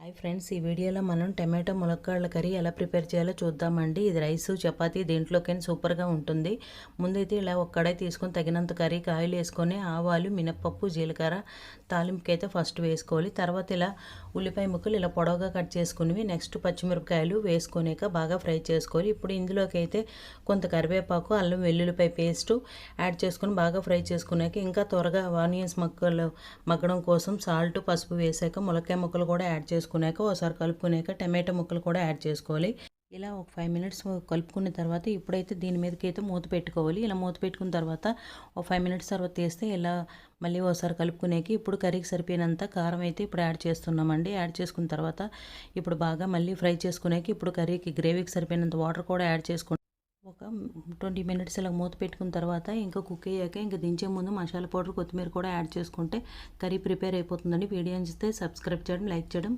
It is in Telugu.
హాయ్ ఫ్రెండ్స్, ఈ వీడియోలో మనం టమాటో ములక్కాడల కర్రీ ఎలా ప్రిపేర్ చేయాలో చూద్దామండి. ఇది రైస్ చపాతీ దేంట్లోకైనా సూపర్గా ఉంటుంది. ముందైతే ఇలా ఒక కడాయి తీసుకొని తగినంత కర్రీకి ఆయిల్ వేసుకొని ఆవాలు, మినప్పప్పు, జీలకర్ర తాలింపుకైతే ఫస్ట్ వేసుకోవాలి. తర్వాత ఇలా ఉల్లిపాయ ముక్కలు ఇలా పొడవుగా కట్ చేసుకుని నెక్స్ట్ పచ్చిమిరపకాయలు వేసుకొనేక బాగా ఫ్రై చేసుకోవాలి. ఇప్పుడు ఇందులోకి అయితే కొంత కరివేపాకు, అల్లం వెల్లుల్లిపాయ పేస్టు యాడ్ చేసుకొని బాగా ఫ్రై చేసుకున్నాక ఇంకా త్వరగా ఆనియన్స్ ముక్కలు మగ్గడం కోసం సాల్ట్, పసుపు వేసాక ములక్కాయ ముక్కలు కూడా యాడ్ చేసుకున్నాక ఒకసారి కలుపుకున్నాక టమాటో ముక్కలు కూడా యాడ్ చేసుకోవాలి. ఇలా ఒక 5 మినిట్స్ కలుపుకున్న తర్వాత ఇప్పుడైతే దీని మీదకి అయితే మూత పెట్టుకోవాలి. ఇలా మూత పెట్టుకున్న తర్వాత ఒక 5 మినిట్స్ తర్వాత తీస్తే ఇలా మళ్ళీ ఒకసారి కలుపుకునేకి ఇప్పుడు కర్రీకి సరిపోయినంత కారం అయితే ఇప్పుడు యాడ్ చేస్తున్నామండి. యాడ్ చేసుకున్న తర్వాత ఇప్పుడు బాగా మళ్ళీ ఫ్రై చేసుకునేకి ఇప్పుడు కర్రీకి గ్రేవీకి సరిపోయినంత వాటర్ కూడా యాడ్ చేసుకుంటాం. ఒక 20 మినిట్స్ ఇలా మూత పెట్టుకున్న తర్వాత ఇంకా కుక్ అయ్యాక ఇంకా దించే ముందు మసాలా పౌడర్, కొత్తిమీర కూడా యాడ్ చేసుకుంటే కర్రీ ప్రిపేర్ అయిపోతుందండి. వీడియో నచ్చితే సబ్స్క్రైబ్ చేయడం, లైక్ చేయడం